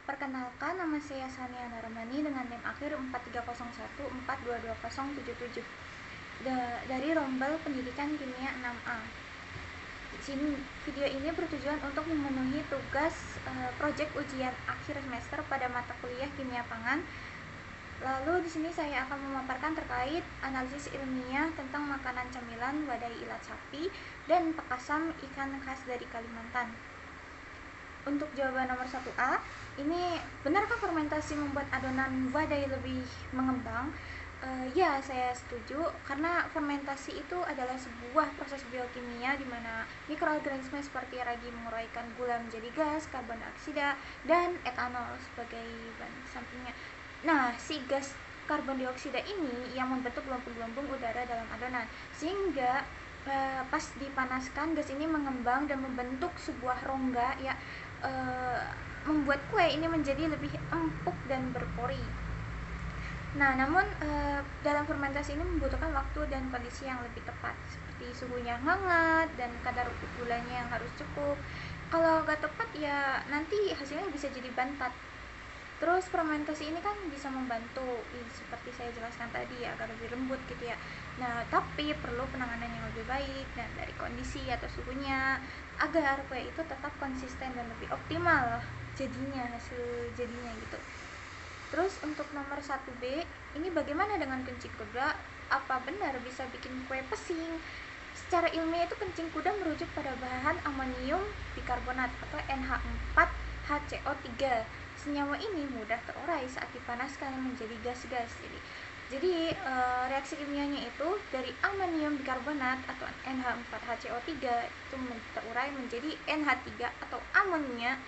Perkenalkan, nama saya Sania Naramani dengan NIM akhir 4301422077 dari Rombel Pendidikan Kimia 6A. Video ini bertujuan untuk memenuhi tugas proyek ujian akhir semester pada mata kuliah Kimia Pangan. Lalu di sini saya akan memaparkan terkait analisis ilmiah tentang makanan camilan wadai ilat sapi dan pekasam ikan khas dari Kalimantan. Untuk jawaban nomor 1A, ini benarkah fermentasi membuat adonan wadai lebih mengembang? Ya, saya setuju, karena fermentasi itu adalah sebuah proses biokimia di mana mikroorganisme seperti ragi menguraikan gula menjadi gas, karbon dioksida, dan etanol sebagai bahan sampingnya. Nah, si gas karbon dioksida ini yang membentuk gelembung-gelembung udara dalam adonan, sehingga pas dipanaskan gas ini mengembang dan membentuk sebuah rongga ya, membuat kue ini menjadi lebih empuk dan berpori. Nah, namun dalam fermentasi ini membutuhkan waktu dan kondisi yang lebih tepat, seperti suhunya hangat dan kadar gulanya yang harus cukup. Kalau nggak tepat ya nanti hasilnya bisa jadi bantat. Terus fermentasi ini kan bisa membantu seperti saya jelaskan tadi agar lebih lembut gitu ya. Nah, tapi perlu penanganan yang lebih baik dan dari kondisi atau suhunya agar kue itu tetap konsisten dan lebih optimal jadinya, hasil jadinya gitu. Terus untuk nomor 1B, ini bagaimana dengan kencing kuda? Apa benar bisa bikin kue pesing? Secara ilmiah itu kencing kuda merujuk pada bahan amonium bikarbonat atau NH4HCO3. Senyawa ini mudah terurai saat dipanaskan menjadi gas-gas. Jadi reaksi kimianya itu dari amonium bikarbonat atau NH4HCO3 itu terurai menjadi NH3 atau amonia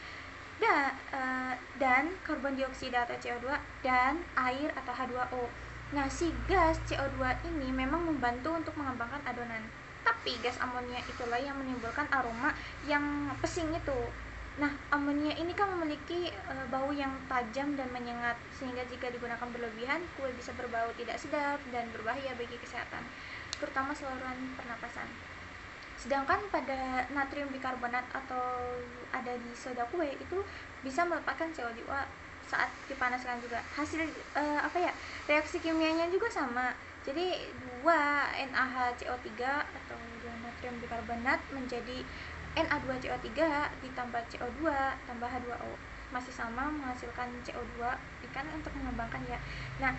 dan karbon dioksida atau CO2 dan air atau H2O. Nah, si gas CO2 ini memang membantu untuk mengembangkan adonan. Tapi gas amonia itulah yang menimbulkan aroma yang pesing itu. Nah, amonia ini kan memiliki bau yang tajam dan menyengat, sehingga jika digunakan berlebihan, kue bisa berbau tidak sedap dan berbahaya bagi kesehatan, terutama saluran pernapasan. Sedangkan pada natrium bikarbonat atau ada di soda kue itu bisa melepaskan CO2 saat dipanaskan juga. Hasil reaksi kimianya juga sama. Jadi 2NaHCO3 atau 2 natrium bikarbonat menjadi Na2CO3 ditambah CO2 tambah H2O. Masih sama menghasilkan CO2 kan untuk mengembangkan ya. Nah,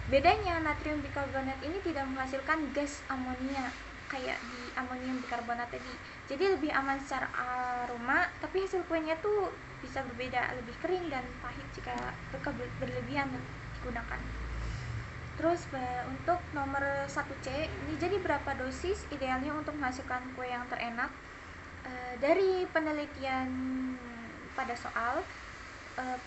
bedanya natrium bikarbonat ini tidak menghasilkan gas amonia kayak di amonium bikarbonat tadi. Jadi lebih aman secara aroma, tapi hasil kuenya tuh bisa berbeda, lebih kering dan pahit jika berlebihan digunakan. Terus untuk nomor 1C, ini jadi berapa dosis idealnya untuk menghasilkan kue yang terenak? Dari penelitian pada soal,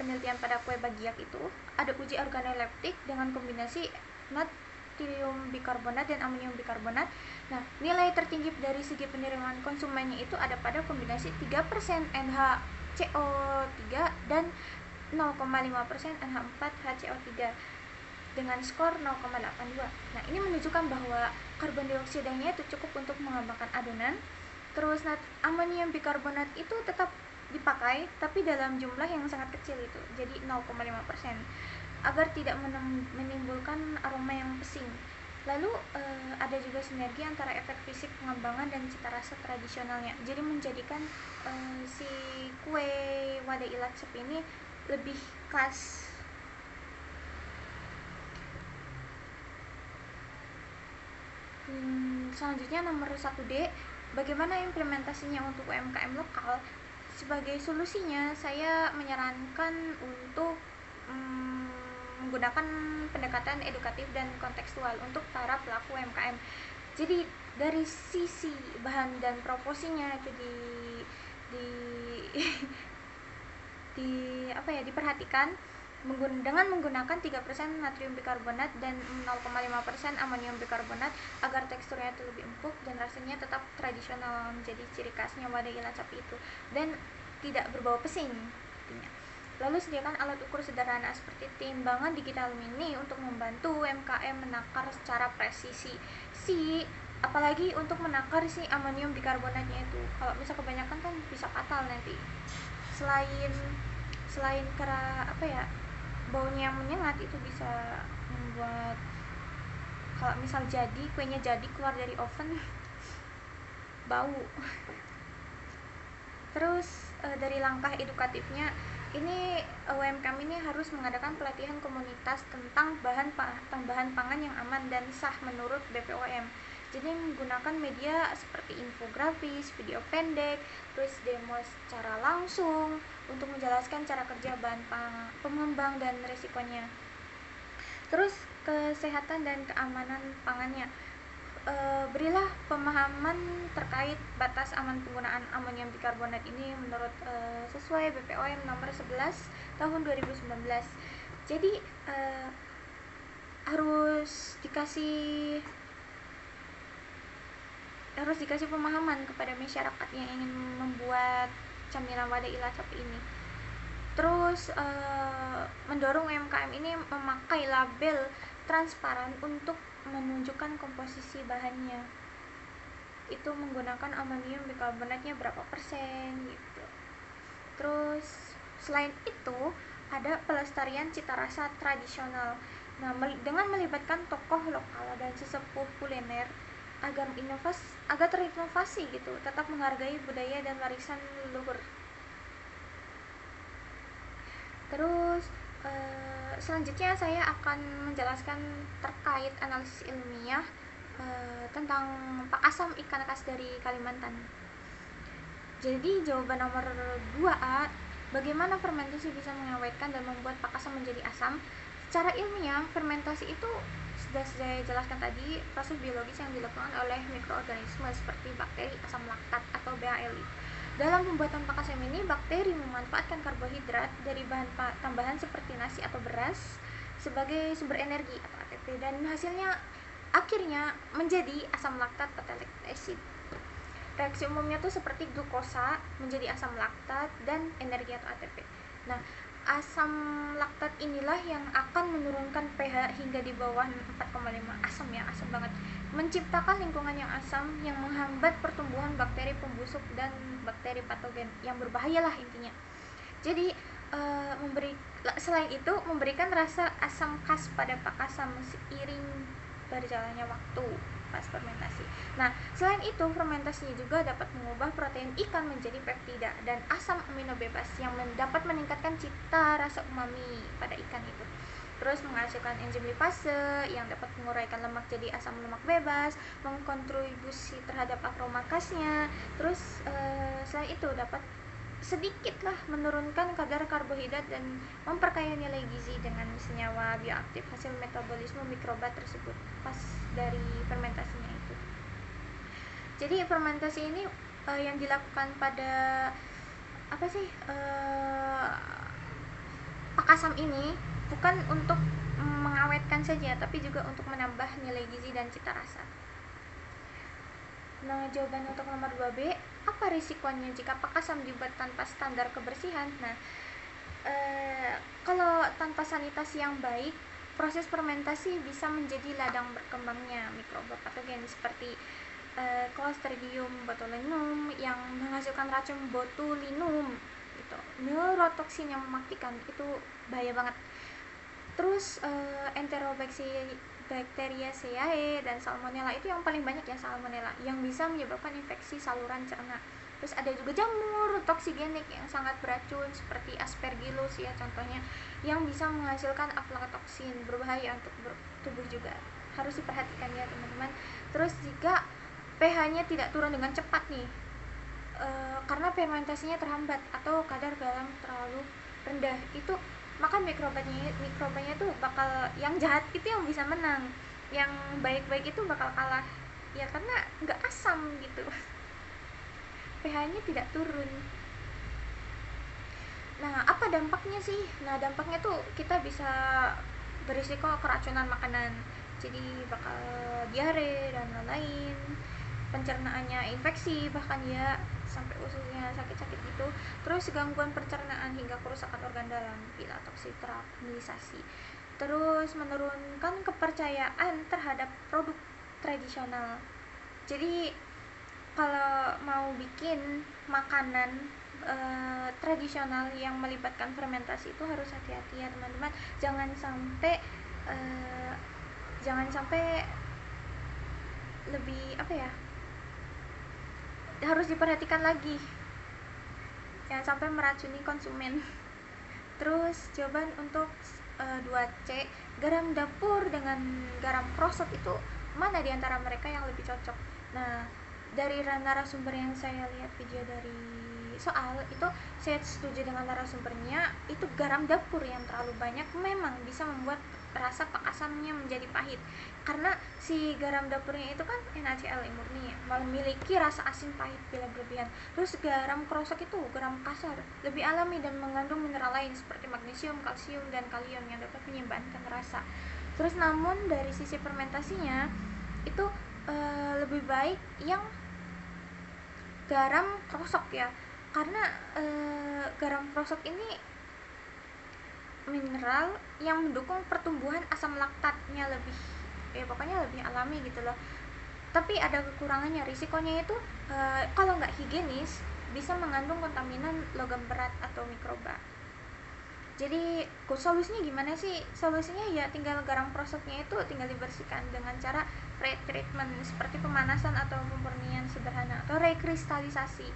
penelitian pada kue bagiak itu ada uji organoleptik dengan kombinasi natrium bikarbonat dan amonium bikarbonat. Nah, nilai tertinggi dari segi penerimaan konsumennya itu ada pada kombinasi 3% NHCO3 dan 0,5% NH4HCO3 dengan skor 0,82. Nah, ini menunjukkan bahwa karbon dioksidanya itu cukup untuk mengembangkan adonan. Terus amonium bikarbonat itu tetap dipakai tapi dalam jumlah yang sangat kecil itu, jadi 0,5%, agar tidak menimbulkan aroma yang pesing. Lalu ada juga sinergi antara efek fisik pengembangan dan cita rasa tradisionalnya, jadi menjadikan si kue wadai ilat sapi ini lebih khas. Selanjutnya nomor 1D, bagaimana implementasinya untuk UMKM lokal? Sebagai solusinya, saya menyarankan untuk menggunakan pendekatan edukatif dan kontekstual untuk para pelaku UMKM. Jadi dari sisi bahan dan proporsinya itu diperhatikan dengan menggunakan 3% natrium bikarbonat dan 0,5% amonium bikarbonat agar teksturnya itu lebih empuk dan rasanya tetap tradisional, menjadi ciri khasnya wadai ilat sapi itu dan tidak berbau pesing artinya. Lalu sediakan alat ukur sederhana seperti timbangan digital mini untuk membantu UMKM menakar secara presisi apalagi untuk menakar si amonium bikarbonatnya itu. Kalau bisa kebanyakan kan bisa fatal nanti. selain baunya yang menyengat, itu bisa membuat kalau misal kuenya jadi keluar dari oven bau. Terus dari langkah edukatifnya ini, UMKM ini harus mengadakan pelatihan komunitas tentang bahan pangan yang aman dan sah menurut BPOM. Jadi menggunakan media seperti infografis, video pendek, terus demo secara langsung untuk menjelaskan cara kerja bahan pengembang dan risikonya. Terus kesehatan dan keamanan pangannya, berilah pemahaman terkait batas aman penggunaan amonium bikarbonat ini menurut sesuai BPOM nomor 11 tahun 2019. Jadi harus dikasih pemahaman kepada masyarakat yang ingin membuat camilan wadah ilah sapi ini. Terus mendorong UMKM ini memakai label transparan untuk menunjukkan komposisi bahannya, itu menggunakan amonium bikarbonatnya berapa persen gitu. Terus selain itu ada pelestarian cita rasa tradisional. Nah, dengan melibatkan tokoh lokal dan sesepuh kuliner agar terinovasi gitu, tetap menghargai budaya dan warisan leluhur. Terus selanjutnya saya akan menjelaskan terkait analisis ilmiah tentang Pak Asam ikan khas dari Kalimantan. Jadi jawaban nomor 2A, bagaimana fermentasi bisa mengawetkan dan membuat Pak Asam menjadi asam? Secara ilmiah, fermentasi itu sudah saya jelaskan tadi, proses biologis yang dilakukan oleh mikroorganisme seperti bakteri asam laktat atau BALI. Dalam pembuatan Pak Asam ini, bakteri memanfaatkan karbohidrat dari bahan tambahan seperti nasi atau beras sebagai sumber energi atau ATP, dan hasilnya akhirnya menjadi asam laktat atau lactic acid. Reaksi umumnya tuh seperti glukosa menjadi asam laktat dan energi atau ATP. Nah, asam laktat inilah yang akan menurunkan pH hingga di bawah 4,5. Asam ya, asam banget. Menciptakan lingkungan yang asam yang menghambat pertumbuhan bakteri pembusuk dan bakteri patogen yang berbahaya lah intinya. Jadi selain itu memberikan rasa asam khas pada Pak Asam seiring berjalannya waktu pas fermentasi. Nah, selain itu fermentasinya juga dapat mengubah protein ikan menjadi peptida dan asam amino bebas yang dapat meningkatkan cita rasa umami pada ikan itu. Terus menghasilkan enzim lipase yang dapat menguraikan lemak jadi asam lemak bebas, mengkontribusi terhadap aroma khasnya. Terus selain itu dapat sedikitlah menurunkan kadar karbohidrat dan memperkaya nilai gizi dengan senyawa bioaktif hasil metabolisme mikroba tersebut pas dari fermentasinya itu. Jadi fermentasi ini yang dilakukan pada Pak Asam ini bukan untuk mengawetkan saja, tapi juga untuk menambah nilai gizi dan cita rasa. Nah, jawaban untuk nomor 2B, apa risikonya jika Pak Asam dibuat tanpa standar kebersihan? Nah, kalau tanpa sanitasi yang baik, proses fermentasi bisa menjadi ladang berkembangnya mikroba patogen seperti Clostridium botulinum yang menghasilkan racun botulinum gitu. Neurotoksin yang mematikan, itu bahaya banget. Terus Enterobacteriaceae dan Salmonella, itu yang paling banyak ya, Salmonella yang bisa menyebabkan infeksi saluran cerna. Terus ada juga jamur toksigenik yang sangat beracun seperti Aspergillus ya contohnya, yang bisa menghasilkan aflatoksin berbahaya untuk tubuh juga. Harus diperhatikan ya teman-teman. Terus jika pH-nya tidak turun dengan cepat nih, karena fermentasinya terhambat atau kadar garam terlalu rendah, itu maka mikrobanya tuh bakal, yang jahat itu yang bisa menang, yang baik-baik itu bakal kalah ya, karena nggak asam gitu. pH-nya tidak turun. Nah, apa dampaknya sih? Nah, dampaknya tuh kita bisa berisiko keracunan makanan, jadi bakal diare dan lain-lain, pencernaannya infeksi, bahkan ya sampai ususnya sakit-sakit gitu. Terus gangguan pencernaan hingga kerusakan organ dalam bila toksitrakmilisasi. Terus menurunkan kepercayaan terhadap produk tradisional. Jadi kalau mau bikin makanan tradisional yang melibatkan fermentasi itu harus hati-hati ya teman-teman. Jangan sampai lebih harus diperhatikan lagi, jangan sampai meracuni konsumen. Terus jawaban untuk 2C, garam dapur dengan garam krosok itu mana di antara mereka yang lebih cocok? Nah, dari narasumber yang saya lihat video dari soal itu, saya setuju dengan narasumbernya, itu garam dapur yang terlalu banyak memang bisa membuat rasa asamnya menjadi pahit, karena si garam dapurnya itu kan NaCl murni, memiliki rasa asin pahit bila berlebihan. Terus garam krosok itu garam kasar, lebih alami dan mengandung mineral lain seperti magnesium, kalsium, dan kalium yang dapat menyeimbangkan rasa. Terus namun dari sisi fermentasinya itu lebih baik yang garam krosok ya, karena garam krosok ini mineral yang mendukung pertumbuhan asam laktatnya lebih pokoknya lebih alami gitu loh. Tapi ada kekurangannya, risikonya itu kalau nggak higienis bisa mengandung kontaminan logam berat atau mikroba. Jadi solusinya gimana sih? Solusinya ya tinggal garam krosoknya itu tinggal dibersihkan dengan cara retreatment seperti pemanasan atau pemurnian sederhana atau rekristalisasi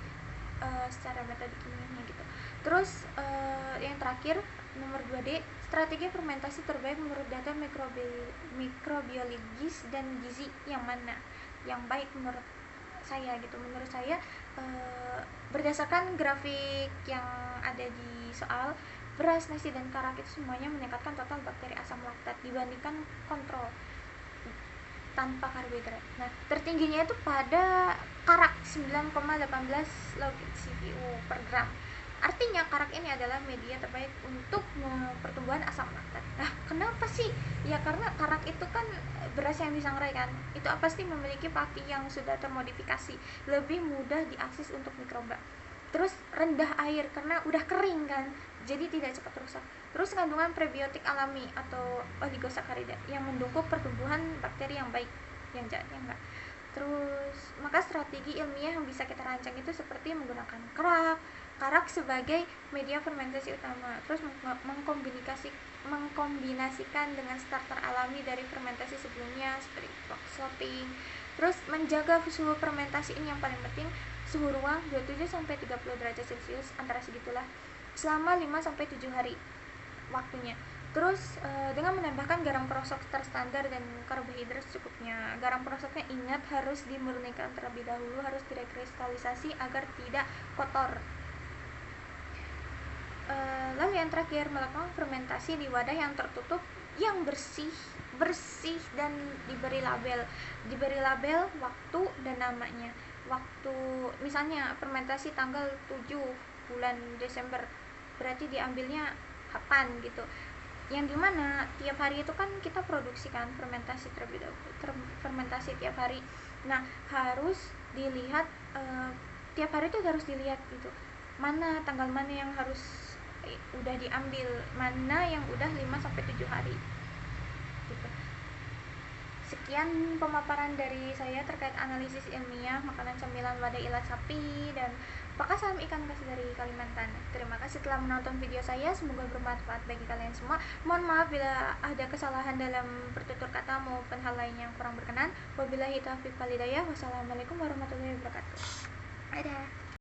secara metode kimianya gitu. Terus yang terakhir nomor 2D, strategi fermentasi terbaik menurut data mikrobiologis dan gizi yang mana yang baik menurut saya gitu. Menurut saya berdasarkan grafik yang ada di soal, beras, nasi, dan karak itu semuanya meningkatkan total bakteri asam laktat dibandingkan kontrol tanpa karbohidrat. Nah, tertingginya itu pada karak 9,18 log CPU per gram. Artinya karak ini adalah media terbaik untuk pertumbuhan asam laktat. Nah, kenapa sih? Ya karena karak itu kan beras yang disangrai kan. Itu pasti memiliki pati yang sudah termodifikasi, lebih mudah diakses untuk mikroba. Terus rendah air karena udah kering kan, jadi tidak cepat rusak. Terus kandungan prebiotik alami atau oligosakarida yang mendukung pertumbuhan bakteri yang baik, yang jahat ya enggak. Terus maka strategi ilmiah yang bisa kita rancang itu seperti menggunakan karak sebagai media fermentasi utama, terus mengkombinasikan dengan starter alami dari fermentasi sebelumnya seperti slotting. Terus menjaga suhu fermentasi ini yang paling penting, suhu ruang 27-30 derajat Celcius, antara segitulah, selama 5-7 hari waktunya. Terus dengan menambahkan garam krosok terstandar dan karbohidrat secukupnya. Garam krosoknya ingat harus dimurnikan terlebih dahulu, harus direkristalisasi agar tidak kotor. Lalu yang terakhir, melakukan fermentasi di wadah yang tertutup, yang bersih dan diberi label waktu dan namanya. Waktu misalnya fermentasi tanggal 7 bulan Desember, berarti diambilnya kapan gitu, yang dimana tiap hari itu kan kita produksikan fermentasi terlebih dahulu, fermentasi tiap hari. Nah, harus dilihat tiap hari itu harus dilihat gitu, mana tanggal mana yang harus udah diambil, mana yang udah 5-7 hari gitu. Sekian pemaparan dari saya terkait analisis ilmiah makanan camilan wadah ilat sapi dan pakas salam ikan khas dari Kalimantan. Terima kasih telah menonton video saya, semoga bermanfaat bagi kalian semua. Mohon maaf bila ada kesalahan dalam bertutur kata maupun hal lain yang kurang berkenan. Wabillahi taufiq wal hidayah. Wassalamualaikum warahmatullahi wabarakatuh. Dadah.